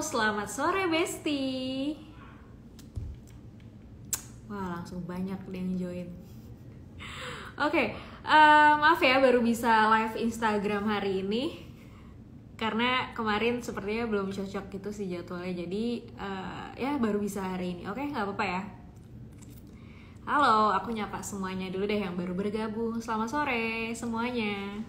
Selamat sore Besti. Wah, langsung banyak yang join. Oke, maaf ya baru bisa live Instagram hari ini karena kemarin sepertinya belum cocok gitu sih jadwalnya. Jadi ya baru bisa hari ini. Oke, nggak apa-apa ya. Halo, aku nyapa semuanya dulu deh yang baru bergabung. Selamat sore semuanya.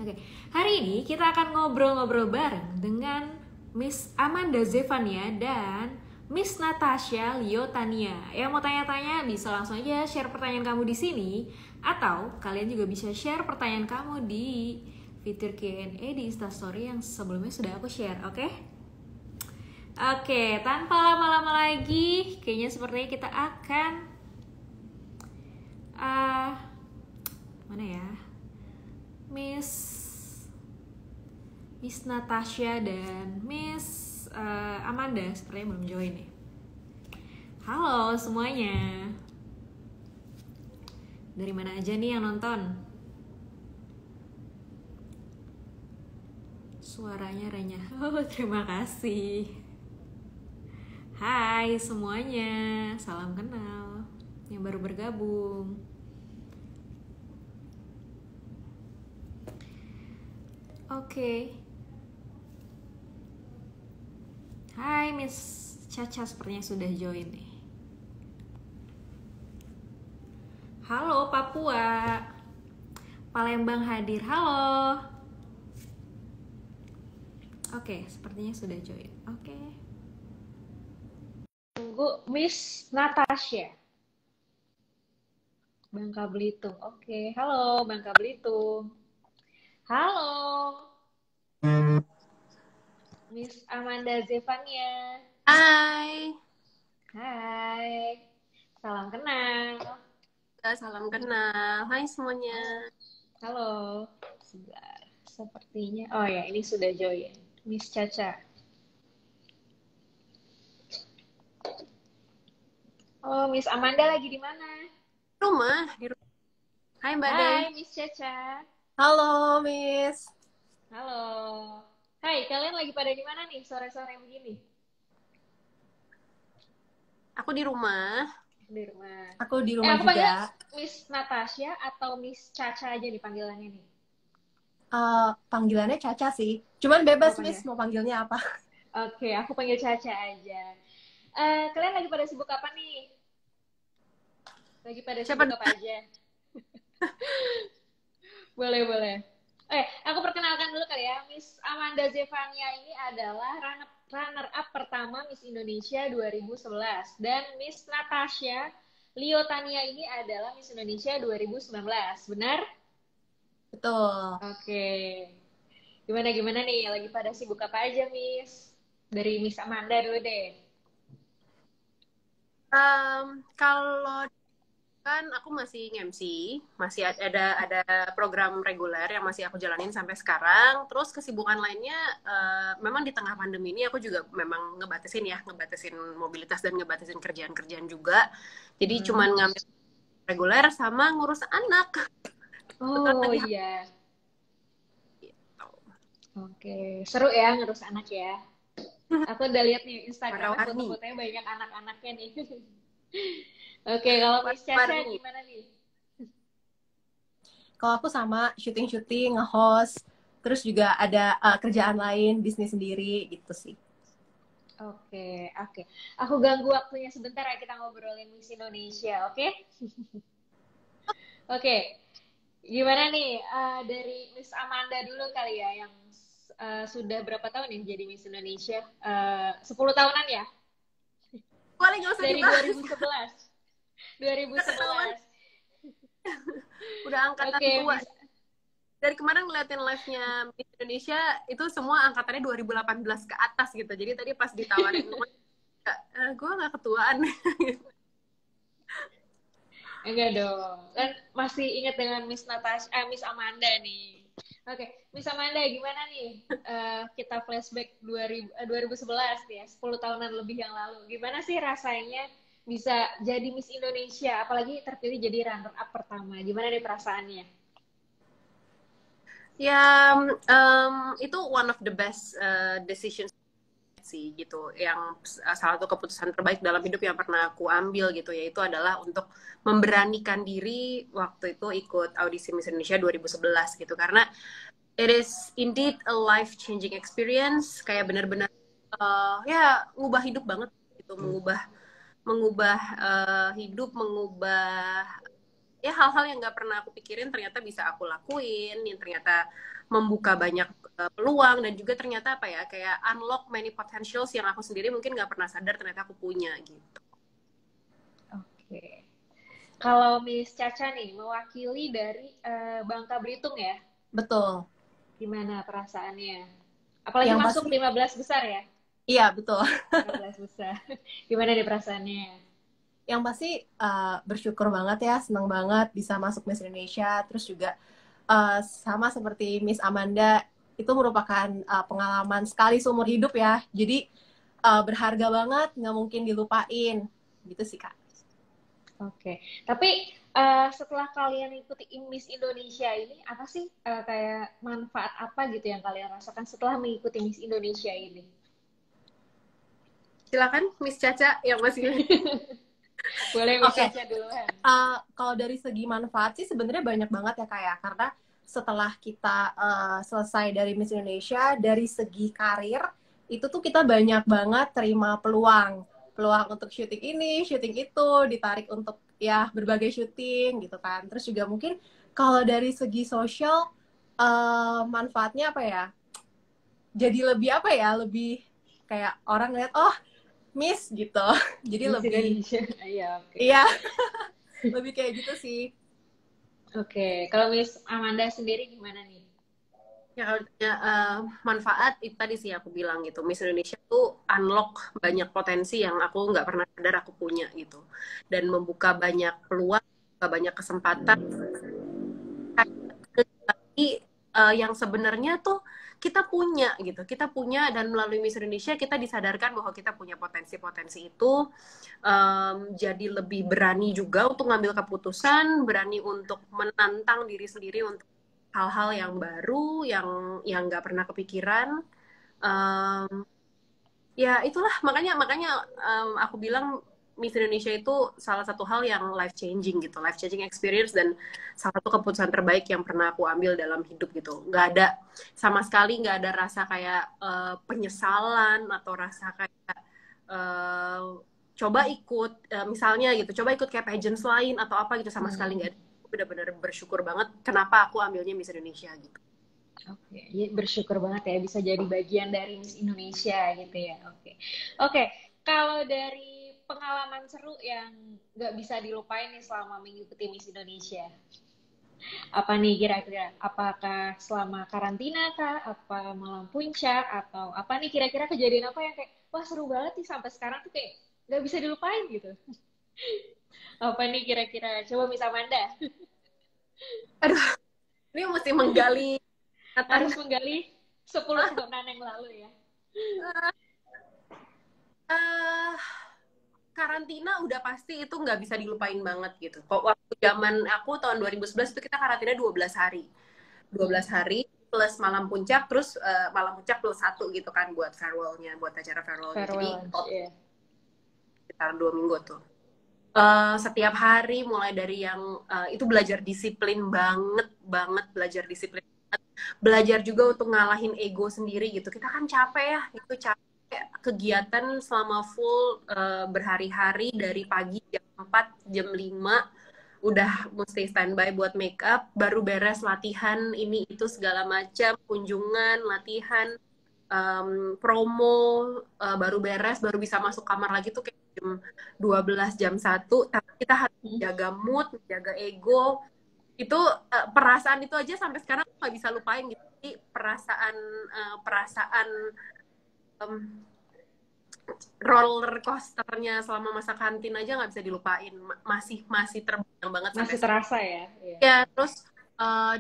Oke, hari ini kita akan ngobrol-ngobrol bareng dengan Miss Amanda Zevania dan Miss Natasha Liotania. Yang mau tanya-tanya bisa langsung aja share pertanyaan kamu di sini, atau kalian juga bisa share pertanyaan kamu di fitur Q&A di Instastory yang sebelumnya sudah aku share, oke? Oke, tanpa lama-lama lagi, kayaknya sepertinya kita akan mana ya? Miss Natasha dan Miss Amanda sepertinya belum join nih. Halo semuanya. Dari mana aja nih yang nonton? Suaranya renyah. Oh, terima kasih. Hai semuanya. Salam kenal yang baru bergabung. Oke. Hai Miss Caca, sepertinya sudah join nih. Halo Papua. Palembang hadir. Halo. Oke, sepertinya sudah join. Oke. Tunggu Miss Natasha. Bangka Belitung. Oke. Halo Bangka Belitung. Halo, Miss Amanda Zevania. Hai. Hai. Salam kenal. Salam kenal. Hai semuanya. Halo. Sebentar. Sepertinya. Oh ya, ini sudah join. Miss Caca. Oh, Miss Amanda lagi di mana? Di rumah. Hai Mbak Day. Hai, Miss Caca. Halo, Miss. Halo. Hai, kalian lagi pada di mana nih sore-sore begini? Aku di rumah. Di rumah. Aku di rumah aku juga. panggil Miss Natasha atau Miss Caca aja nih panggilannya nih? Panggilannya Caca sih. Cuman bebas, Oh, Miss, mau panggilnya apa. Oke, aku panggil Caca aja. Kalian lagi pada sibuk apa nih? Lagi pada Siapa? sibuk apa aja? Boleh. Aku perkenalkan dulu kali ya. Miss Amanda Zevania ini adalah runner-up pertama Miss Indonesia 2011. Dan Miss Natasha Liotania ini adalah Miss Indonesia 2019. Benar? Betul. Oke. Gimana nih? Lagi pada sibuk apa aja, Miss? Dari Miss Amanda dulu deh. Kalau kan aku masih MC, masih ada program reguler yang masih aku jalanin sampai sekarang. Terus kesibukan lainnya, memang di tengah pandemi ini aku juga memang ngebatasin mobilitas dan ngebatasin kerjaan-kerjaan juga. Jadi cuman ngambil reguler sama ngurus anak. Oh iya. Gitu. Oke, seru ya ngurus anak ya. Aku udah lihat nih Instagramnya Warna-warni. foto-fotonya banyak anak-anaknya nih. Oke, kalau Miss Caca Warna-warni. gimana nih? Kalau aku sama syuting-syuting, nge-host, terus juga ada kerjaan lain, bisnis sendiri gitu sih. Oke. Aku ganggu waktunya sebentar ya, kita ngobrolin Miss Indonesia, oke? Oke, gimana nih dari Miss Amanda dulu kali ya, yang sudah berapa tahun nih jadi Miss Indonesia? 10 tahunan ya? Boleh nggak usah Dari dibahas. 2011. 2011. Udah angkatan Oke, tua. Miss. Dari kemarin ngeliatin live-nya Miss Indonesia, itu semua angkatannya 2018 ke atas gitu. Jadi tadi pas ditawarin, gue nggak ketuaan. Enggak dong. Kan masih ingat dengan Miss Natasha, Miss Amanda nih. Oke, Miss Amanda gimana nih? Kita flashback 2011 nih ya, 10 tahunan lebih yang lalu. Gimana sih rasanya bisa jadi Miss Indonesia, apalagi terpilih jadi runner up pertama? Gimana nih perasaannya? Ya, itu one of the best decisions sih gitu. Yang salah satu keputusan terbaik dalam hidup yang pernah aku ambil gitu, yaitu adalah untuk memberanikan diri waktu itu ikut audisi Miss Indonesia 2011 gitu. Karena it is indeed a life changing experience, kayak benar-benar ya ngubah hidup banget gitu, mengubah mengubah hidup, mengubah ya hal-hal yang nggak pernah aku pikirin ternyata bisa aku lakuin, yang ternyata membuka banyak peluang, dan juga ternyata apa ya, kayak unlock many potentials yang aku sendiri mungkin nggak pernah sadar ternyata aku punya gitu. Oke. Kalau Miss Caca nih mewakili dari Bangka Belitung ya, Betul. gimana perasaannya? Apalagi Yang masuk pasti, 15 besar ya? iya betul. 15 besar. Gimana deh perasaannya? Yang pasti bersyukur banget ya, senang banget bisa masuk Miss Indonesia. Terus juga sama seperti Miss Amanda, itu merupakan pengalaman sekali seumur hidup ya. Jadi berharga banget, nggak mungkin dilupain. Gitu sih, Kak. Oke. Tapi setelah kalian ikuti Miss Indonesia ini, apa sih kayak manfaat apa gitu yang kalian rasakan setelah mengikuti Miss Indonesia ini? Silakan Miss Caca yang masih Boleh Miss Oke. Caca duluan. Kalau dari segi manfaat sih sebenarnya banyak banget ya, Kak ya. Karena setelah kita selesai dari Miss Indonesia, dari segi karir itu tuh kita banyak banget terima peluang untuk syuting ini, syuting itu, ditarik untuk ya berbagai syuting gitu kan. Terus juga mungkin kalau dari segi sosial manfaatnya apa ya? Jadi lebih apa ya? Lebih kayak orang lihat, oh Miss gitu. Jadi Miss lebih, Indonesia. Iya, oke. iya, lebih kayak gitu sih. Oke, kalau Miss Amanda sendiri gimana nih? ya kalau manfaat itu tadi sih aku bilang gitu, Miss Indonesia tuh unlock banyak potensi yang aku nggak pernah sadar aku punya gitu, dan membuka banyak peluang, membuka banyak kesempatan yang sebenarnya tuh kita punya gitu, kita punya, dan melalui Miss Indonesia kita disadarkan bahwa kita punya potensi-potensi itu. Jadi lebih berani juga untuk ngambil keputusan, berani untuk menantang diri sendiri untuk hal-hal yang baru, yang nggak pernah kepikiran. Ya itulah, makanya makanya aku bilang Miss Indonesia itu salah satu hal yang life changing gitu, life changing experience, dan salah satu keputusan terbaik yang pernah aku ambil dalam hidup gitu. Nggak ada sama sekali, nggak ada rasa kayak penyesalan atau rasa kayak coba ikut misalnya gitu, coba ikut kayak pageants lain atau apa gitu, sama sekali nggak ada. Aku benar-benar bersyukur banget kenapa aku ambilnya Miss Indonesia gitu. Oke, ya, bersyukur banget ya bisa jadi bagian dari Miss Indonesia gitu ya. Oke, oke. Kalau dari pengalaman seru yang nggak bisa dilupain nih selama mengikuti Miss Indonesia, apa nih kira-kira? Apakah selama karantina kah? Apa malam puncak? Atau apa nih kira-kira kejadian apa yang kayak wah seru banget nih sampai sekarang tuh kayak nggak bisa dilupain gitu? Apa nih kira-kira? Coba Miss Amanda. Aduh, ini mesti menggali Harus menggali 10 tahunan yang lalu ya. Karantina udah pasti itu nggak bisa dilupain banget gitu. Kok waktu zaman aku tahun 2011 itu kita karantina 12 hari. 12 hari plus malam puncak, terus malam puncak plus 1 gitu kan buat farewell-nya, buat acara farewell-nya. Jadi sekitar 2 minggu tuh. Setiap hari mulai dari yang itu belajar disiplin banget, belajar disiplin banget. Belajar juga untuk ngalahin ego sendiri gitu. Kita kan capek ya, itu capek kegiatan selama full berhari-hari dari pagi jam 4, jam 5 udah mesti standby buat make up, baru beres latihan ini itu segala macam, kunjungan, latihan, promo, baru beres, baru bisa masuk kamar lagi tuh kayak jam 12, jam 1, tapi kita harus jaga mood, jaga ego. Itu perasaan itu aja sampai sekarang nggak bisa lupain gitu. Jadi perasaan roller coasternya selama masa kantin aja nggak bisa dilupain, masih terbayang banget, masih sampai terasa ya. Ya, terus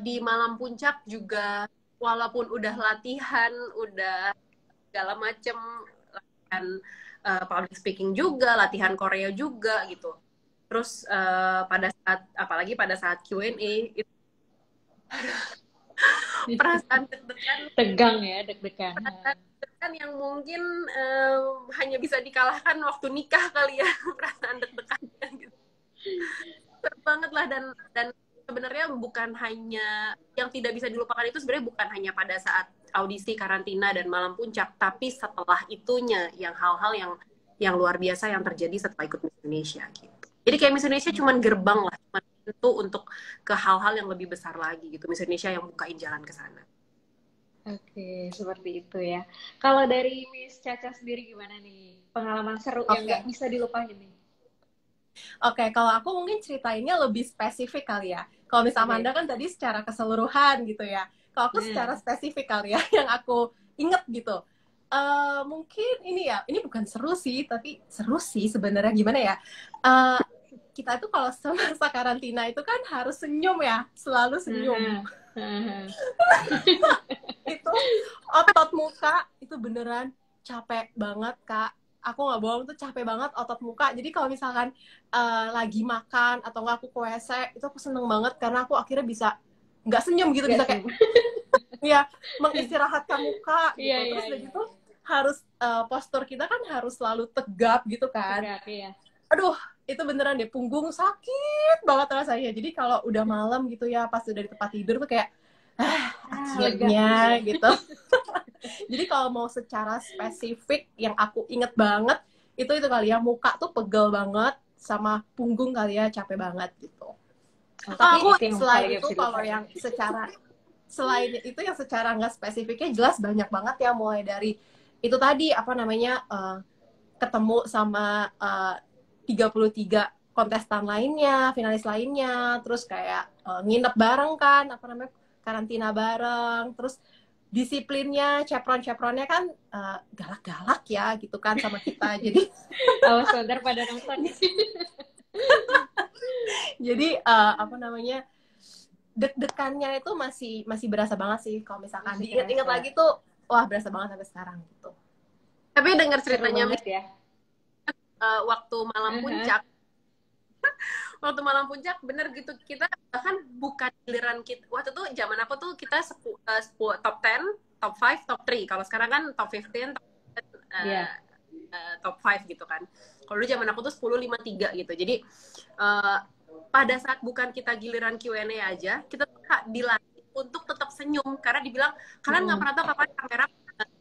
di malam puncak juga walaupun udah latihan, udah segala macem, latihan public speaking juga, latihan Korea juga gitu. Terus apalagi pada saat Q&A itu perasaan deg-degan, Tegang ya, deg-degan. perasaan deg-degan yang mungkin hanya bisa dikalahkan waktu nikah kali ya, perasaan deg-degannya gitu. Berat banget lah, dan sebenarnya bukan hanya yang tidak bisa dilupakan itu, sebenarnya bukan hanya pada saat audisi, karantina, dan malam puncak, tapi setelah itunya yang hal-hal yang luar biasa yang terjadi setelah ikut Miss Indonesia gitu. Jadi kayak Miss Indonesia cuman gerbang lah, cuman pintu untuk ke hal-hal yang lebih besar lagi gitu. Miss Indonesia yang bukain jalan ke sana. Oke, seperti itu ya. Kalau dari Miss Caca sendiri gimana nih? Pengalaman seru yang nggak bisa dilupain nih? Oke, kalau aku mungkin ceritainnya lebih spesifik kali ya. Kalau Miss Amanda kan tadi secara keseluruhan gitu ya. Kalau aku secara spesifik kali ya, yang aku inget gitu. Mungkin ini ya, ini bukan seru sih, tapi seru sih sebenarnya, gimana ya. Kita itu kalau semasa karantina itu kan harus senyum ya, selalu senyum. Itu otot muka itu beneran capek banget, Kak. Aku nggak bohong, tuh capek banget otot muka. Jadi kalau misalkan lagi makan atau nggak aku ke WC, itu aku seneng banget karena aku akhirnya bisa nggak senyum gitu, bisa kayak ya mengistirahatkan muka gitu. Terus udah gitu harus postur kita kan harus selalu tegap gitu kan. Tegap, iya. Aduh, itu beneran deh, punggung sakit banget rasanya. Jadi kalau udah malam gitu ya, pas udah di tempat tidur tuh kayak akhirnya gitu. Jadi kalau mau secara spesifik yang aku inget banget itu kali ya, muka tuh pegel banget sama punggung kali ya capek banget gitu. Tapi selain itu kalau yang secara selain itu yang secara nggak spesifiknya jelas banyak banget ya, mulai dari itu tadi apa namanya ketemu sama 33 kontestan lainnya, finalis lainnya, terus kayak nginep bareng kan, apa namanya karantina bareng, terus disiplinnya, cepron-cepronnya kan galak-galak ya gitu kan sama kita. Jadi awas sebentar pada nonton. Jadi apa namanya deg-degannya itu masih berasa banget sih kalau misalkan diingat-ingat lagi tuh, wah berasa banget sampai sekarang gitu. Tapi dengar ceritanya ya. Waktu malam puncak, waktu malam puncak bener gitu, kita bahkan bukan giliran kita waktu itu, zaman aku tuh kita top 10, top 5, top 3. Kalau sekarang kan top 15, top 5 gitu kan. Kalau dulu zaman aku tuh 10, 5, 3 gitu. Jadi pada saat bukan kita giliran Q&A aja, kita tuh dilatih untuk tetap senyum karena dibilang kalian nggak pernah tahu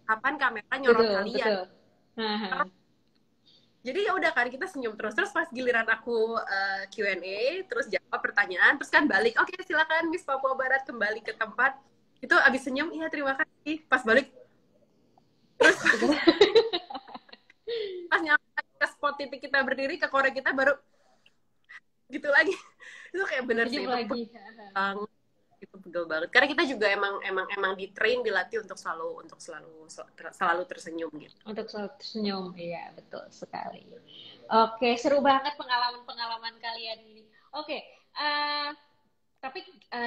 kapan kamera nyorot kalian. Jadi ya udah kan kita senyum terus pas giliran aku Q&A terus jawab pertanyaan, terus kan balik, oke silakan Miss Papua Barat kembali ke tempat. Itu abis senyum, iya terima kasih, pas balik terus pas nyampe ke spot titik kita berdiri, ke korek kita baru gitu lagi. Itu kayak bener sih lagi. Itu pegel banget karena kita juga emang di train, dilatih untuk selalu tersenyum gitu. Untuk selalu tersenyum, iya betul sekali. Oke, seru banget pengalaman kalian ini. Oke, tapi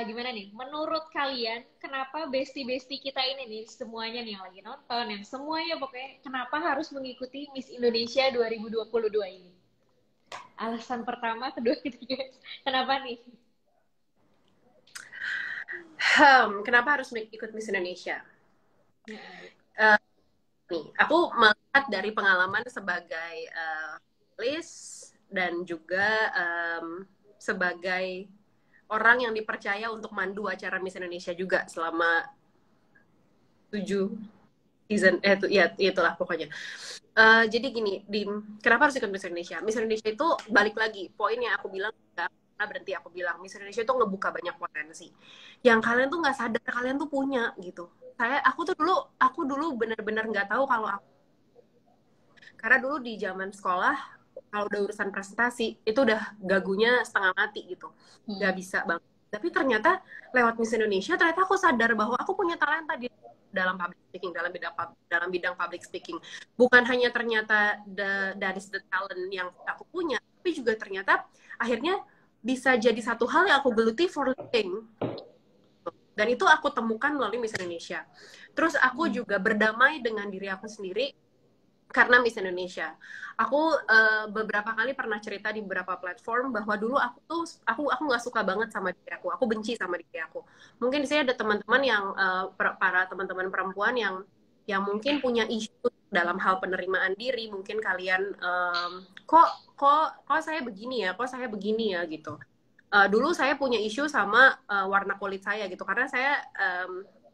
gimana nih? Menurut kalian kenapa bestie kita ini nih, semuanya nih yang lagi nonton, yang semuanya pokoknya kenapa harus mengikuti Miss Indonesia 2022 ini? Alasan pertama, kedua, ketiga, kenapa nih? Kenapa harus ikut Miss Indonesia? Nih, aku melihat dari pengalaman sebagai list dan juga sebagai orang yang dipercaya untuk mandu acara Miss Indonesia juga selama 7 season, itulah pokoknya. Jadi gini, kenapa harus ikut Miss Indonesia? Miss Indonesia itu balik lagi, poin yang aku bilang, berhenti aku bilang, Miss Indonesia itu ngebuka banyak potensi yang kalian tuh nggak sadar kalian tuh punya gitu. Aku dulu bener-bener nggak tahu kalau aku, karena dulu di zaman sekolah kalau udah urusan presentasi itu udah gagunya setengah mati gitu, nggak bisa banget. Tapi ternyata lewat Miss Indonesia ternyata aku sadar bahwa aku punya talenta di dalam public speaking, dalam bidang public speaking. Bukan hanya ternyata that is the talent yang aku punya, tapi juga ternyata akhirnya bisa jadi satu hal yang aku geluti for living. Dan itu aku temukan melalui Miss Indonesia. Terus aku juga berdamai dengan diri aku sendiri karena Miss Indonesia. Aku beberapa kali pernah cerita di beberapa platform bahwa dulu aku nggak suka banget sama diri aku benci sama diri aku. Mungkin di sini ada teman-teman yang para teman-teman perempuan yang mungkin punya isu dalam hal penerimaan diri. Mungkin kalian kok saya begini ya, kok saya begini ya gitu. Dulu saya punya isu sama warna kulit saya gitu, karena saya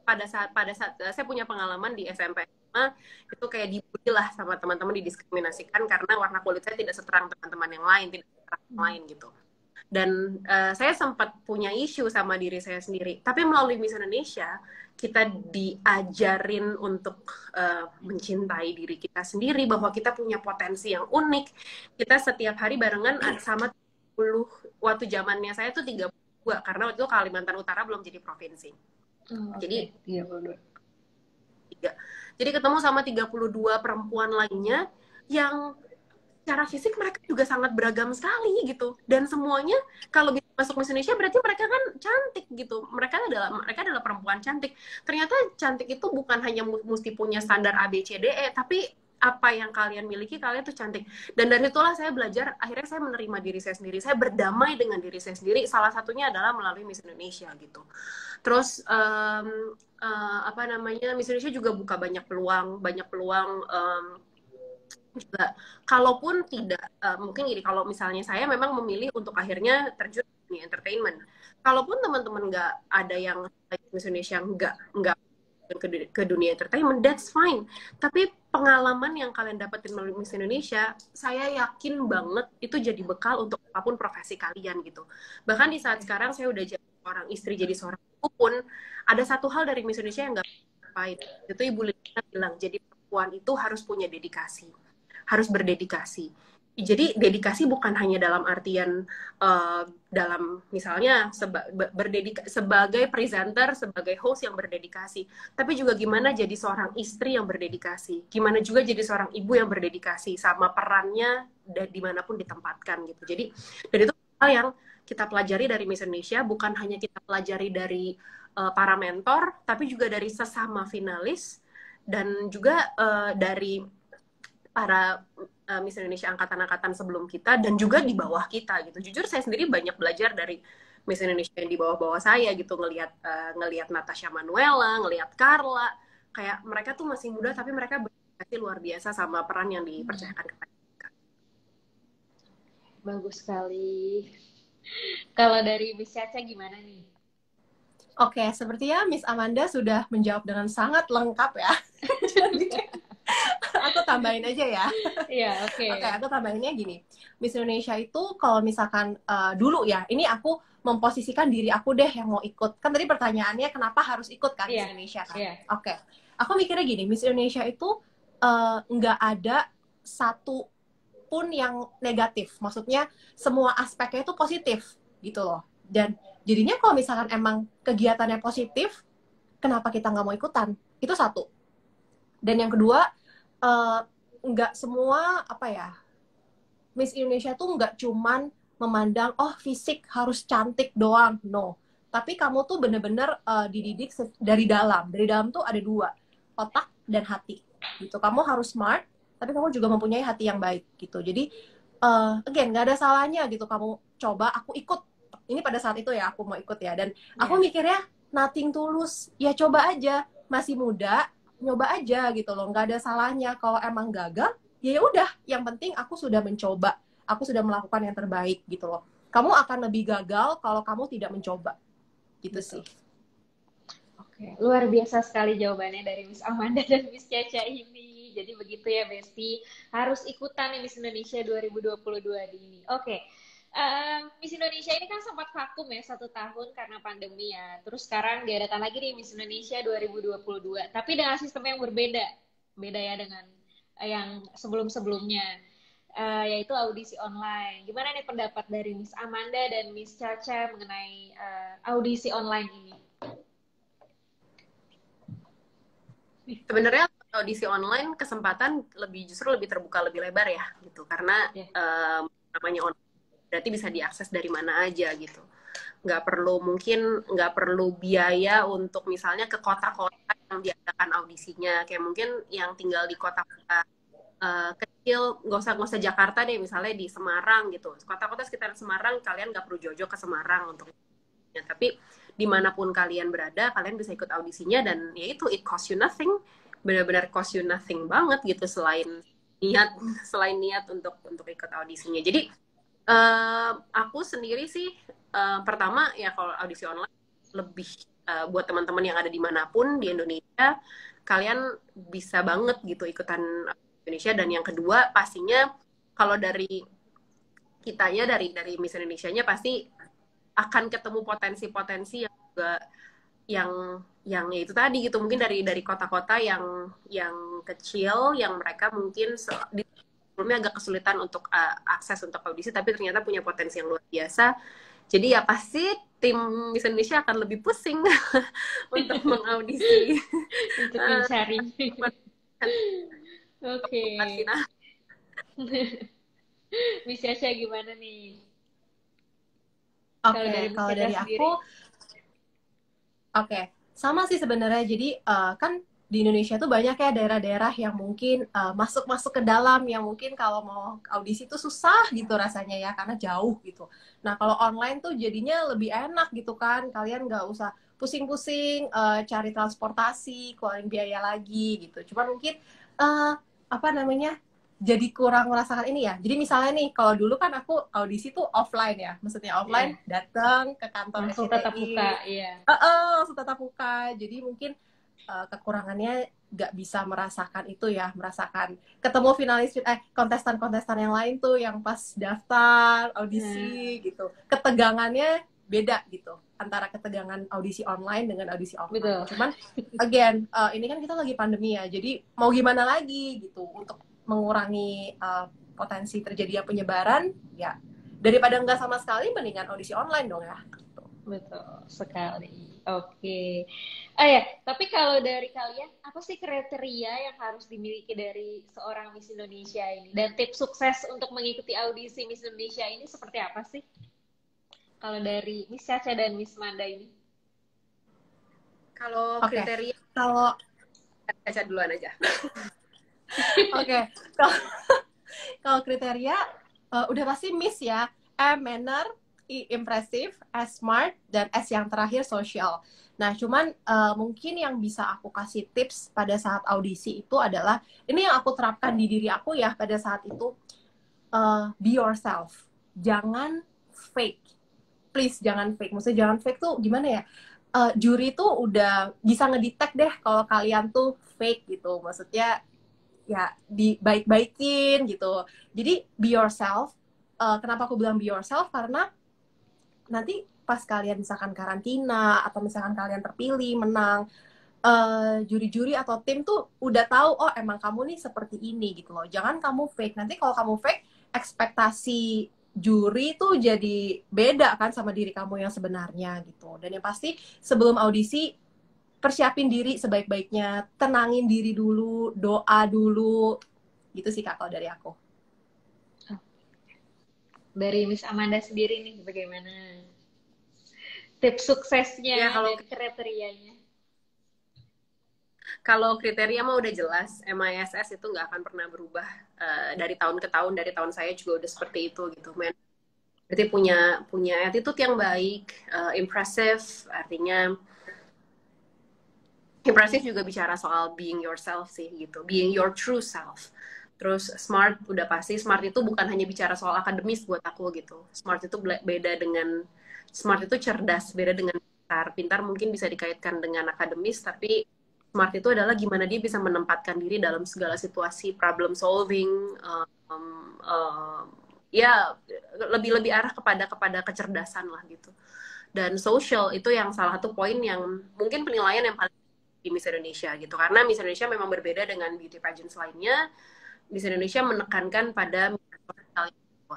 pada saat saya punya pengalaman di SMP itu kayak dibully lah sama teman-teman, didiskriminasikan karena warna kulit saya tidak seterang teman-teman yang lain, tidak seterang yang lain gitu. Dan saya sempat punya isu sama diri saya sendiri. Tapi melalui Miss Indonesia, kita diajarin untuk mencintai diri kita sendiri, bahwa kita punya potensi yang unik. Kita setiap hari barengan sama 30, waktu zamannya saya tuh 32, karena waktu itu Kalimantan Utara belum jadi provinsi. Jadi 32. Jadi ketemu sama 32 perempuan lainnya yang secara fisik mereka juga sangat beragam sekali gitu. Dan semuanya kalau bisa masuk Miss Indonesia berarti mereka kan cantik gitu. Mereka adalah perempuan cantik. Ternyata cantik itu bukan hanya mesti punya standar A B C D E, tapi apa yang kalian miliki, kalian tuh cantik. Dan dari itulah saya belajar, akhirnya saya menerima diri saya sendiri, saya berdamai dengan diri saya sendiri. Salah satunya adalah melalui Miss Indonesia gitu. Terus Miss Indonesia juga buka banyak peluang juga. Kalaupun tidak, mungkin gini, kalau misalnya saya memang memilih untuk akhirnya terjun di entertainment. Kalaupun teman-teman nggak ada yang Miss Indonesia nggak ke dunia entertainment, that's fine. Tapi pengalaman yang kalian dapetin melalui Miss Indonesia, saya yakin banget itu jadi bekal untuk apapun profesi kalian gitu. Bahkan di saat sekarang saya udah jadi seorang istri, jadi seorang ibu pun, ada satu hal dari Miss Indonesia yang nggak pahit. Itu Ibu Lina bilang, jadi perempuan itu harus punya dedikasi, harus berdedikasi. Jadi dedikasi bukan hanya dalam artian dalam misalnya sebagai presenter, sebagai host yang berdedikasi, tapi juga gimana jadi seorang istri yang berdedikasi, gimana juga jadi seorang ibu yang berdedikasi sama perannya dimanapun ditempatkan gitu. Jadi dan itu hal yang kita pelajari dari Miss Indonesia, bukan hanya kita pelajari dari para mentor, tapi juga dari sesama finalis dan juga dari para Miss Indonesia angkatan-angkatan sebelum kita dan juga di bawah kita gitu. Jujur saya sendiri banyak belajar dari Miss Indonesia yang di bawah-bawah saya gitu, ngelihat Natasha Manuela, ngelihat Carla, kayak mereka tuh masih muda tapi mereka berdedikasi luar biasa sama peran yang dipercayakan kepada mereka. Bagus sekali. Kalau dari Miss Caca gimana nih? Oke, sepertinya Miss Amanda sudah menjawab dengan sangat lengkap ya. Jadi aku tambahin aja ya. Iya, oke. Oke, aku tambahinnya gini. Miss Indonesia itu kalau misalkan dulu ya, ini aku memposisikan diri aku deh yang mau ikut. Kan tadi pertanyaannya kenapa harus ikut kan Miss Indonesia kan? Oke. Aku mikirnya gini, Miss Indonesia itu nggak ada satu pun yang negatif. Maksudnya semua aspeknya itu positif gitu loh. Dan jadinya kalau misalkan emang kegiatannya positif, kenapa kita nggak mau ikutan? Itu satu. Dan yang kedua, nggak semua Miss Indonesia tuh nggak cuman memandang fisik harus cantik doang, no. Tapi kamu tuh bener-bener dididik dari dalam tuh ada dua, otak dan hati gitu. Kamu harus smart tapi kamu juga mempunyai hati yang baik gitu. Jadi again nggak ada salahnya gitu kamu coba. Aku ikut ini pada saat itu ya, aku mau ikut ya, dan aku mikirnya nothing tulus, ya coba aja, masih muda, nyoba aja gitu loh, nggak ada salahnya. Kalau emang gagal, ya udah, yang penting aku sudah mencoba, aku sudah melakukan yang terbaik gitu loh. Kamu akan lebih gagal kalau kamu tidak mencoba, gitu sih. Oke, luar biasa sekali jawabannya dari Miss Amanda dan Miss Caca ini. Jadi begitu ya Besti, harus ikutan nih Miss Indonesia 2022 di ini. Oke. Miss Indonesia ini kan sempat vakum ya 1 tahun karena pandemi ya. Terus sekarang diadakan lagi nih Miss Indonesia 2022. Tapi dengan sistem yang berbeda. Beda ya dengan yang sebelum-sebelumnya. Yaitu audisi online. Gimana nih pendapat dari Miss Amanda dan Miss Caca mengenai audisi online ini? Sebenarnya audisi online kesempatan justru lebih terbuka, lebih lebar ya gitu. Karena namanya online berarti bisa diakses dari mana aja gitu. Nggak perlu biaya untuk misalnya ke kota-kota yang diadakan audisinya. Kayak mungkin yang tinggal di kota-kota kecil, nggak usah Jakarta deh, misalnya di Semarang gitu, kota-kota sekitar Semarang, kalian nggak perlu jauh-jauh ke Semarang untuk ya, tapi dimanapun kalian berada, kalian bisa ikut audisinya, dan ya itu, it cost you nothing, benar-benar cost you nothing banget gitu, niat selain niat untuk ikut audisinya. Jadi aku sendiri sih pertama ya, kalau audisi online lebih buat teman-teman yang ada dimanapun di Indonesia, kalian bisa banget gitu ikutan Indonesia. Dan yang kedua pastinya, kalau dari kitanya, dari Miss Indonesia-nya, pasti akan ketemu potensi-potensi yang juga yang itu tadi gitu, mungkin dari kota-kota yang kecil, yang mereka mungkin sebelumnya agak kesulitan untuk akses untuk audisi, tapi ternyata punya potensi yang luar biasa. Jadi ya pasti tim Miss Indonesia akan lebih pusing untuk mengaudisi, untuk mencari. Oke. Miss Yasha gimana nih? Oke, kalau dari aku, oke, sama sih sebenarnya. Jadi kan di Indonesia tuh banyak ya daerah-daerah yang mungkin masuk ke dalam, yang mungkin kalau mau audisi tuh susah gitu rasanya ya, karena jauh gitu. Nah, kalau online tuh jadinya lebih enak gitu kan, kalian nggak usah pusing-pusing cari transportasi, keluarin biaya lagi gitu. Cuman mungkin apa namanya, jadi kurang merasakan ini ya. Jadi misalnya nih, kalau dulu kan aku audisi tuh offline ya, maksudnya offline, datang ke kantor langsung SCTI, tatap muka, iya. langsung tatap muka. Jadi mungkin kekurangannya nggak bisa merasakan itu ya, merasakan ketemu finalis kontestan-kontestan yang lain tuh yang pas daftar audisi gitu, ketegangannya beda gitu antara ketegangan audisi online dengan audisi offline. Betul. Cuman again ini kan kita lagi pandemi ya, jadi mau gimana lagi gitu untuk mengurangi potensi terjadinya penyebaran, ya daripada nggak sama sekali, mendingan audisi online dong ya. Betul sekali. Oke. Oh ya, tapi kalau dari kalian, apa sih kriteria yang harus dimiliki dari seorang Miss Indonesia ini? Dan tips sukses untuk mengikuti audisi Miss Indonesia ini seperti apa sih? Kalau dari Miss Caca dan Miss Manda ini? Kalau kriteria, kalau Caca duluan aja. Oke, kalau kriteria udah pasti Miss ya. M, manner, I, impressive, S, smart, dan S yang terakhir, social. Nah, cuman mungkin yang bisa aku kasih tips pada saat audisi itu adalah, ini yang aku terapkan di diri aku ya pada saat itu, be yourself. Jangan fake. Please, jangan fake. Maksudnya jangan fake tuh gimana ya? Juri tuh udah bisa ngedetect deh kalau kalian tuh fake gitu. Maksudnya ya dibaik-baikin gitu. Jadi be yourself. Kenapa aku bilang be yourself? Karena nanti pas kalian misalkan karantina atau misalkan kalian terpilih menang, juri-juri atau tim tuh udah tahu, oh emang kamu nih seperti ini gitu loh. Jangan kamu fake. Nanti kalau kamu fake, ekspektasi juri tuh jadi beda kan sama diri kamu yang sebenarnya gitu. Dan yang pasti sebelum audisi, persiapin diri sebaik-baiknya, tenangin diri dulu, doa dulu, gitu sih Kak kalau dari aku. Dari Miss Amanda sendiri nih, bagaimana tips suksesnya ya, kalau dan kriterianya? Kalau kriteria mah udah jelas, MISS itu nggak akan pernah berubah dari tahun ke tahun. Dari tahun saya juga udah seperti itu gitu, men. Berarti punya attitude yang baik, impressive, artinya impressive juga bicara soal being yourself sih gitu, being your true self. Terus smart, udah pasti smart itu bukan hanya bicara soal akademis buat aku gitu. Smart itu beda dengan, smart itu cerdas, beda dengan pintar. Pintar mungkin bisa dikaitkan dengan akademis, tapi smart itu adalah gimana dia bisa menempatkan diri dalam segala situasi, problem solving, ya lebih arah kepada kecerdasan lah gitu. Dan social itu yang salah satu poin yang mungkin penilaian yang paling di Miss Indonesia gitu, karena Miss Indonesia memang berbeda dengan beauty pageants lainnya. Miss Indonesia menekankan pada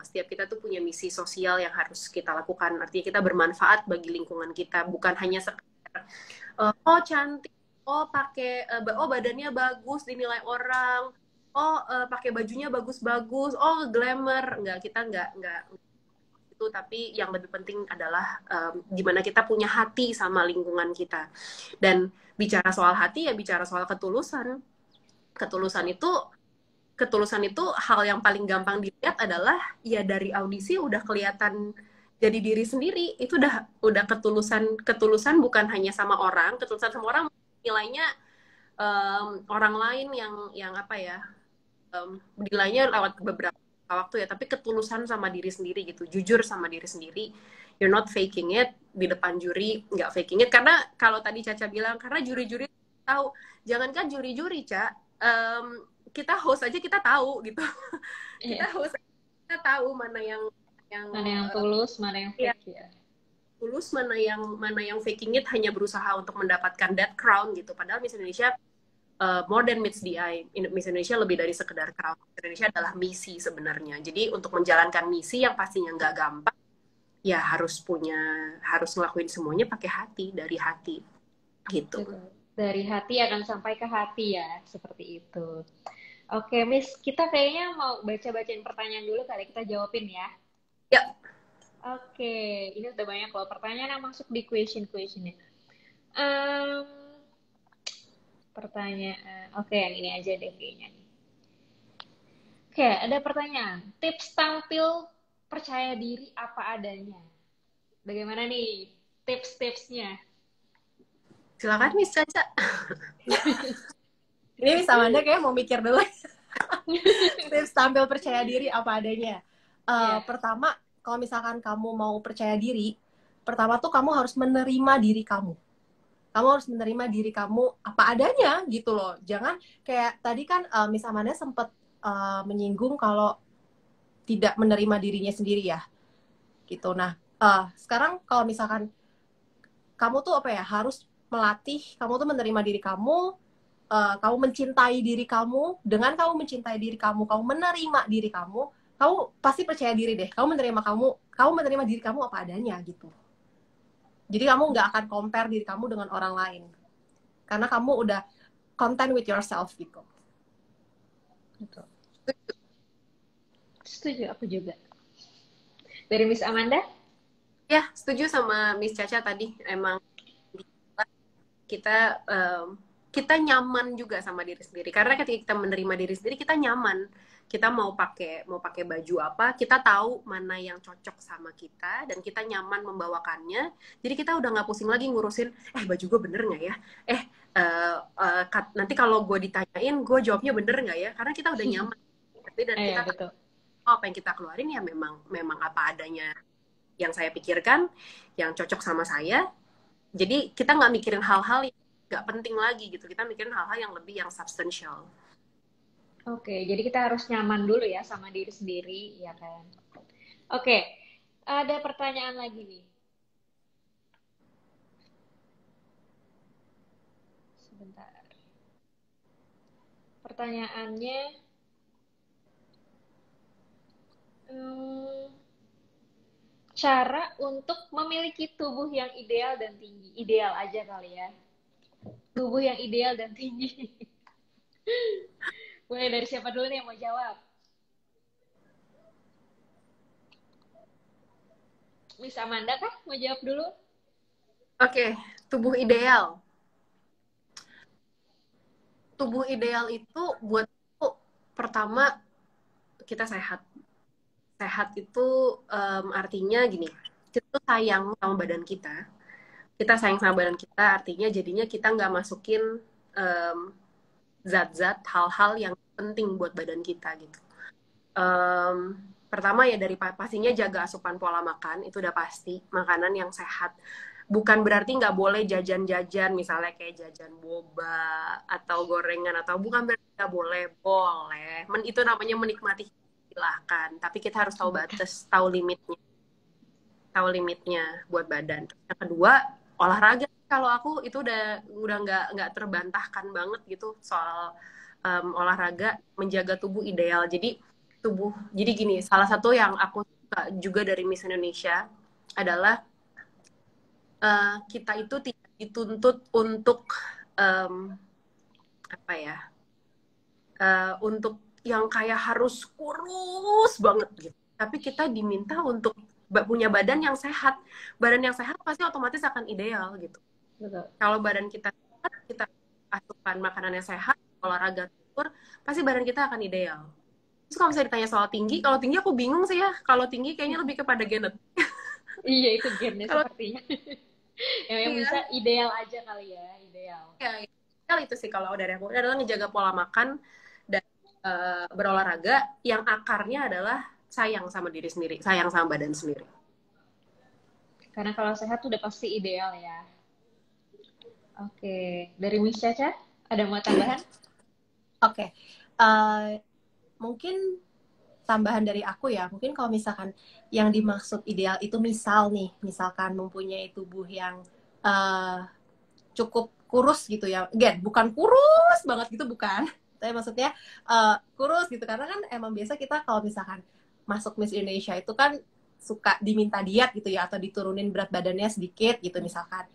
setiap kita tuh punya misi sosial yang harus kita lakukan, artinya kita bermanfaat bagi lingkungan kita, bukan hanya sekedar oh cantik, oh pakai badannya bagus dinilai orang, pakai bajunya bagus-bagus, oh glamour. Kita nggak itu, tapi yang lebih penting adalah gimana kita punya hati sama lingkungan kita. Dan bicara soal hati ya bicara soal ketulusan itu ketulusan itu hal yang paling gampang dilihat adalah ya dari audisi udah kelihatan jadi diri sendiri. Itu udah ketulusan bukan hanya sama orang, ketulusan sama orang nilainya orang lain yang apa ya, nilainya lewat beberapa waktu ya, tapi ketulusan sama diri sendiri gitu, jujur sama diri sendiri, you're not faking it di depan juri, nggak faking it. Karena kalau tadi Caca bilang, karena juri-juri tahu, jangankan juri-juri, Ca, kita host aja kita tahu gitu. Kita host kita tahu mana yang tulus, mana yang fake ya. Tulus, mana yang faking it hanya berusaha untuk mendapatkan that crown gitu. Padahal Miss Indonesia more than meets the eye. Miss Indonesia lebih dari sekedar crown. Miss Indonesia adalah misi sebenarnya. Jadi untuk menjalankan misi yang pastinya nggak gampang, ya harus ngelakuin semuanya pakai hati, dari hati gitu. Dari hati akan sampai ke hati ya, seperti itu. Oke, Miss, kita kayaknya mau baca-bacain pertanyaan dulu kali, kita jawabin ya. Ya. Oke, ini udah banyak loh pertanyaan yang masuk di question-questionnya. Pertanyaan, oke, yang ini aja deh kayaknya. Oke, ada pertanyaan. Tips tampil percaya diri apa adanya. Bagaimana nih tips-tipsnya? Silakan Miss Caca. Ini Miss Amanda kayak mau mikir dulu. Tips tampil percaya diri apa adanya. Pertama, kalau misalkan kamu mau percaya diri, pertama tuh kamu harus menerima diri kamu. Kamu harus menerima diri kamu apa adanya gitu loh. Jangan kayak tadi kan Miss Amanda sempat menyinggung kalau tidak menerima dirinya sendiri ya. Gitu. Nah, sekarang kalau misalkan kamu tuh apa ya, harus melatih kamu tuh menerima diri kamu, kamu mencintai diri kamu. Dengan kamu mencintai diri kamu menerima diri kamu pasti percaya diri deh. Kamu menerima diri kamu apa adanya gitu. Jadi kamu nggak akan compare diri kamu dengan orang lain. Karena kamu udah content with yourself gitu. Setuju, aku juga. Dari Miss Amanda? Ya, setuju sama Miss Caca tadi. Emang kita nyaman juga sama diri sendiri. Karena ketika kita menerima diri sendiri, kita nyaman. Kita mau pakai baju apa, kita tahu mana yang cocok sama kita dan kita nyaman membawakannya. Jadi kita udah nggak pusing lagi ngurusin, baju gue bener nggak ya? Nanti kalau gue ditanyain, gue jawabnya bener nggak ya? Karena kita udah nyaman. Dan kita betul. Apa yang kita keluarin ya memang apa adanya yang saya pikirkan, yang cocok sama saya. Jadi kita nggak mikirin hal-hal yang nggak penting lagi gitu. Kita mikirin hal-hal yang lebih yang substansial. Oke, jadi kita harus nyaman dulu ya sama diri sendiri, ya kan? Oke, ada pertanyaan lagi nih. Sebentar. Pertanyaannya, cara untuk memiliki tubuh yang ideal dan tinggi. Ideal aja kali ya. Tubuh yang ideal dan tinggi. Boleh dari siapa dulu nih yang mau jawab? Miss Amanda kah? Mau jawab dulu? Oke, tubuh ideal. Tubuh ideal itu buat aku, pertama, kita sehat. Sehat itu artinya gini, kita tuh sayang sama badan kita. Kita sayang sama badan kita, artinya jadinya kita nggak masukin zat-zat, hal-hal yang penting buat badan kita gitu. Pertama ya dari pastinya jaga asupan pola makan, itu udah pasti. Makanan yang sehat. Bukan berarti nggak boleh jajan-jajan, misalnya kayak jajan boba atau gorengan, atau bukan berarti nggak boleh, boleh. Itu namanya menikmati, silahkan. Tapi kita harus tahu batas, tahu limitnya buat badan. Yang kedua, olahraga. Kalau aku itu udah nggak terbantahkan banget gitu soal olahraga, menjaga tubuh ideal. Jadi gini, salah satu yang aku suka juga dari Miss Indonesia adalah kita itu tidak dituntut untuk untuk yang kayak harus kurus banget gitu. Tapi kita diminta untuk punya badan yang sehat. Badan yang sehat pasti otomatis akan ideal gitu. Betul. Kalau badan kita sehat, kita asupan makanan yang sehat, olahraga pasti badan kita akan ideal. Terus kalau misalnya ditanya soal tinggi, kalau tinggi aku bingung sih ya. Kalau tinggi kayaknya lebih kepada genetik. Iya, itu gennya Kalau sepertinya. Yang iya, bisa ideal aja kali ya, ideal. ya, ideal itu sih kalau dari aku adalah ngejaga pola makan dan berolahraga yang akarnya adalah sayang sama diri sendiri, sayang sama badan sendiri. Karena kalau sehat tuh udah pasti ideal ya. Oke, dari Miss Caca, ada mau tambahan? Oke. Mungkin tambahan dari aku ya, mungkin kalau misalkan yang dimaksud ideal itu misalkan mempunyai tubuh yang cukup kurus gitu ya, bukan kurus banget gitu, bukan, tapi maksudnya kurus gitu, karena kan emang biasa kita kalau misalkan masuk Miss Indonesia itu kan suka diminta diet gitu ya, atau diturunin berat badannya sedikit gitu misalkan.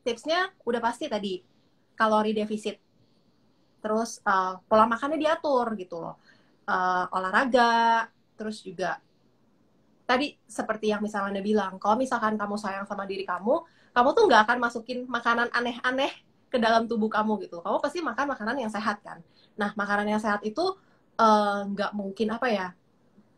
Tipsnya udah pasti tadi, kalori defisit, terus pola makannya diatur gitu loh, olahraga, terus juga tadi seperti yang misalnya bilang, kalau misalkan kamu sayang sama diri kamu tuh nggak akan masukin makanan aneh-aneh ke dalam tubuh kamu gitu. Kamu pasti makan makanan yang sehat kan. Nah, makanan yang sehat itu nggak mungkin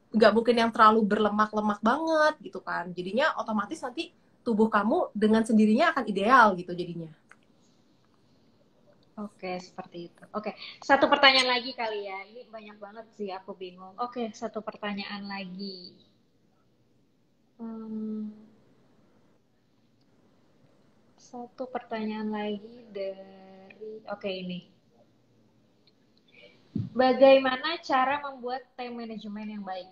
nggak mungkin yang terlalu berlemak-lemak banget gitu kan. Jadinya otomatis nanti tubuh kamu dengan sendirinya akan ideal gitu jadinya. Oke, seperti itu. Oke, satu pertanyaan lagi kali ya. Ini banyak banget sih, aku bingung. Oke, satu pertanyaan lagi. Satu pertanyaan lagi dari... Oke, ini. Bagaimana cara membuat time management yang baik?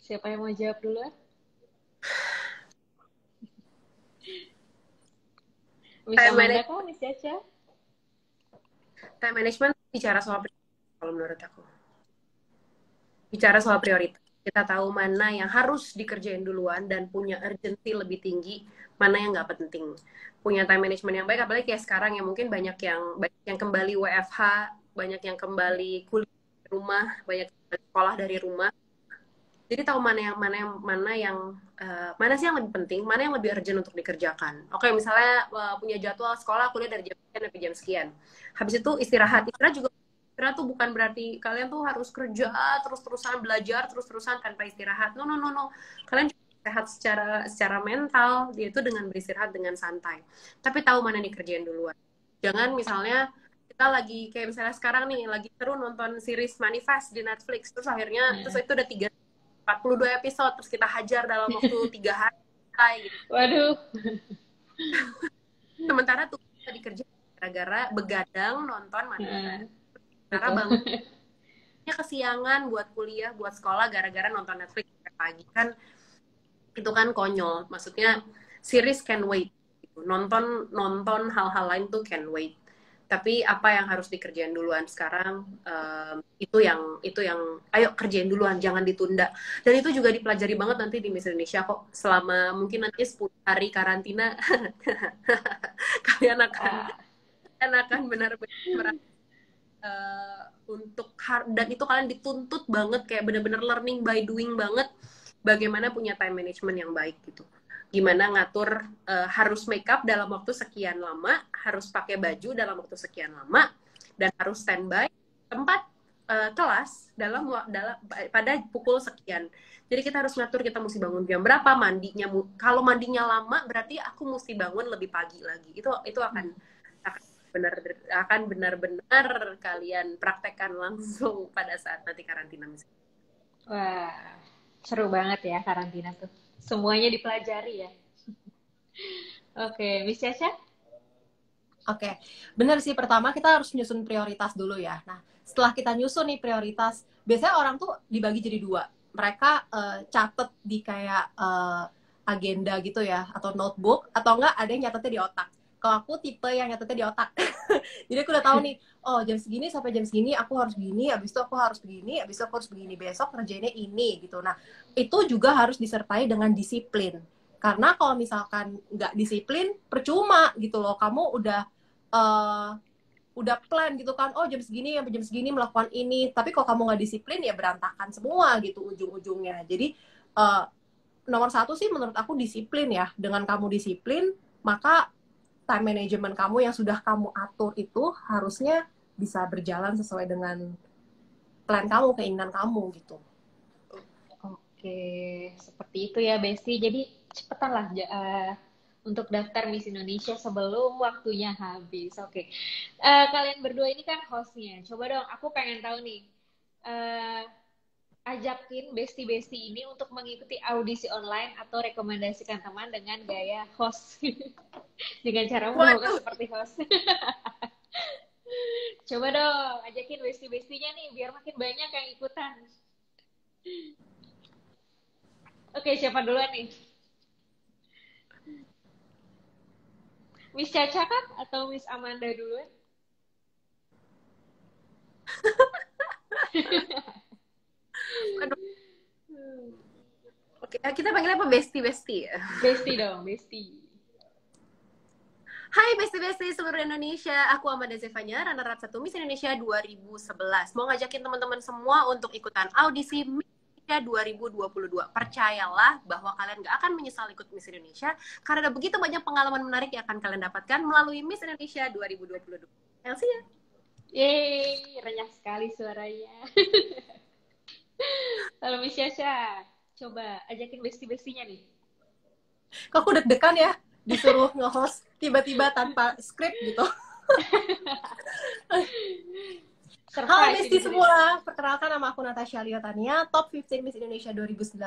Siapa yang mau jawab duluan? Miss Amanda kah? Miss Caca? Time management bicara soal prioritas, kalau menurut aku. Bicara soal prioritas. Kita tahu mana yang harus dikerjain duluan dan punya urgency lebih tinggi, mana yang nggak penting. Punya time management yang baik, apalagi kayak sekarang ya, mungkin banyak yang kembali WFH, banyak yang kembali kuliah di rumah, banyak yang sekolah dari rumah. Jadi tahu mana sih yang lebih penting, mana yang lebih urgent untuk dikerjakan. Oke, misalnya punya jadwal sekolah kuliah dari jam sekian sampai jam sekian. Habis itu istirahat juga. Istirahat tuh bukan berarti kalian tuh harus kerja terus-terusan, belajar terus-terusan tanpa istirahat. No. Kalian juga sehat secara mental, yaitu dengan beristirahat dengan santai. Tapi tahu mana yang dikerjain duluan. Jangan misalnya kita lagi kayak misalnya sekarang nih lagi seru nonton series Manifest di Netflix, terus akhirnya terus itu udah 42 episode, terus kita hajar dalam waktu 3 hari gitu. Waduh. Sementara tuh kita dikerjain gara-gara begadang nonton Manifest. Karena bangunnya kesiangan buat kuliah, buat sekolah gara-gara nonton Netflix pagi kan, itu kan konyol. Maksudnya series can wait gitu. Nonton hal-hal lain tuh can wait. Tapi apa yang harus dikerjain duluan sekarang, itu yang ayo kerjain duluan, jangan ditunda. Dan itu juga dipelajari banget nanti di Miss Indonesia kok, selama mungkin nanti 10 hari karantina. kalian akan benar-benar dan itu kalian dituntut banget, kayak benar-benar learning by doing banget, bagaimana punya time management yang baik gitu. Gimana ngatur harus make up dalam waktu sekian lama, harus pakai baju dalam waktu sekian lama, dan harus standby tempat kelas pada pukul sekian. Jadi kita harus ngatur kita mesti bangun jam berapa, mandinya. Kalau mandinya lama berarti aku mesti bangun lebih pagi lagi. Itu akan benar-benar kalian praktekkan langsung pada saat nanti karantina misalnya. Wah, seru banget ya karantina tuh. Semuanya dipelajari ya. Oke, Miss Caca? Oke, benar sih. Pertama kita harus nyusun prioritas dulu ya. Nah, setelah kita nyusun nih prioritas, biasanya orang tuh dibagi jadi 2. Mereka catet di kayak agenda gitu ya, atau notebook, atau enggak ada yang nyatetnya di otak. Kalau aku tipe yang nyatetnya di otak. Jadi aku udah tahu nih, oh jam segini sampai jam segini aku harus begini, habis itu aku harus begini, habis itu aku harus begini, besok kerjainnya ini gitu. Nah, itu juga harus disertai dengan disiplin. Karena kalau misalkan nggak disiplin, percuma gitu loh. Kamu udah plan gitu kan, oh jam segini sampai jam segini melakukan ini, tapi kalau kamu nggak disiplin ya berantakan semua gitu ujung-ujungnya. Jadi nomor 1 sih menurut aku disiplin ya. Dengan kamu disiplin, maka time management kamu yang sudah kamu atur itu harusnya bisa berjalan sesuai dengan plan kamu, keinginan kamu gitu. Oke, seperti itu ya Besti. Jadi cepetan lah untuk daftar Miss Indonesia sebelum waktunya habis. Oke. Kalian berdua ini kan hostnya. Coba dong, aku pengen tahu nih. eh, Ajakin Besti-Besti ini untuk mengikuti audisi online atau rekomendasikan teman dengan gaya host. Dengan cara membawakan seperti host. Coba dong, ajakin Besti-Bestinya nih biar makin banyak yang ikutan. Oke, siapa duluan nih? Miss Caca kan atau Miss Amanda duluan? Aduh. Oke, kita panggilnya apa? Besti ya? Besti dong, Besti. Hai Besti-Besti seluruh Indonesia, aku Amanda Zevanya, runner-up 1 Miss Indonesia 2011. Mau ngajakin teman-teman semua untuk ikutan audisi Miss Indonesia 2022. Percayalah bahwa kalian gak akan menyesal ikut Miss Indonesia, karena ada begitu banyak pengalaman menarik yang akan kalian dapatkan melalui Miss Indonesia 2022. Elsie ya? Yeay, renyah sekali suaranya. Lalu Miss Caca, coba ajakin Besti-Bestinya nih. Kok aku deg-degan ya disuruh nge-host tiba-tiba tanpa skrip gitu. Halo Besti semua, perkenalkan nama aku Natasha Liotania, top 15 Miss Indonesia 2019.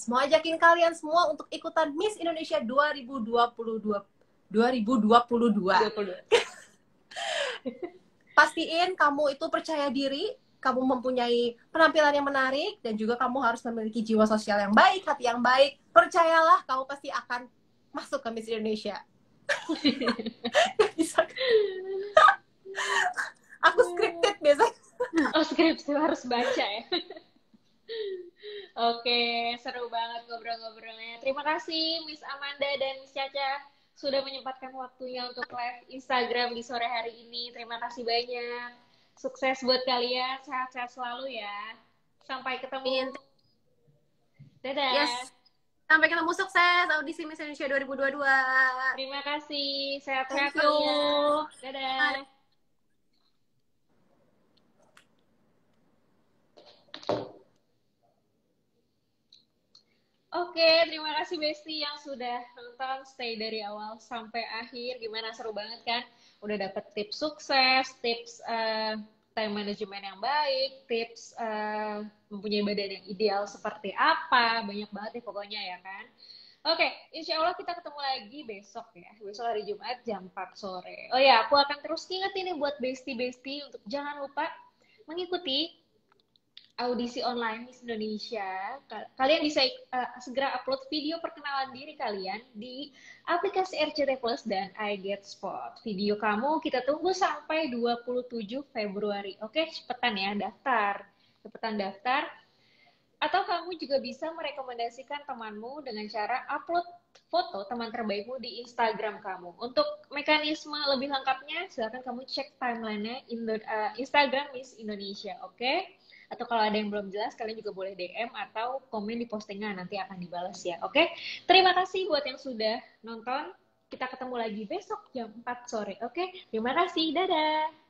Mau ajakin kalian semua untuk ikutan Miss Indonesia 2022. Pastiin kamu itu percaya diri, kamu mempunyai penampilan yang menarik, dan juga kamu harus memiliki jiwa sosial yang baik, hati yang baik. Percayalah, kamu pasti akan masuk ke Miss Indonesia. Bisa. Aku scripted biasanya. Oh, skripsi harus baca ya. Oke, seru banget ngobrol-ngobrolnya. Terima kasih Miss Amanda dan Miss Caca sudah menyempatkan waktunya untuk live Instagram di sore hari ini. Terima kasih banyak. Sukses buat kalian, sehat-sehat selalu ya. Sampai ketemu. Dadah. Yes. Sampai ketemu, sukses audisi Miss Indonesia 2022. Terima kasih. Sehat-sehat Thank you. kalian. Dadah. Oke, terima kasih Besti yang sudah nonton stay dari awal sampai akhir. Gimana, seru banget kan? Udah dapet tips sukses, tips time management yang baik, tips mempunyai badan yang ideal seperti apa. Banyak banget ya pokoknya ya kan? Oke, insya Allah kita ketemu lagi besok ya. Besok hari Jumat jam 4 sore. Oh ya, aku akan terus ingetin nih buat Besti-Besti untuk jangan lupa mengikuti audisi online Miss Indonesia. Kalian bisa segera upload video perkenalan diri kalian di aplikasi RCT Plus dan iGetSpot. Video kamu kita tunggu sampai 27 Februari. Oke, cepetan ya daftar. Cepetan daftar. Atau kamu juga bisa merekomendasikan temanmu dengan cara upload foto teman terbaikmu di Instagram kamu. Untuk mekanisme lebih lengkapnya, silakan kamu cek timeline-nya Instagram Miss Indonesia, oke? Atau kalau ada yang belum jelas, kalian juga boleh DM atau komen di postingan, nanti akan dibalas ya, oke? Terima kasih buat yang sudah nonton. Kita ketemu lagi besok jam 4 sore, oke? Terima kasih, dadah!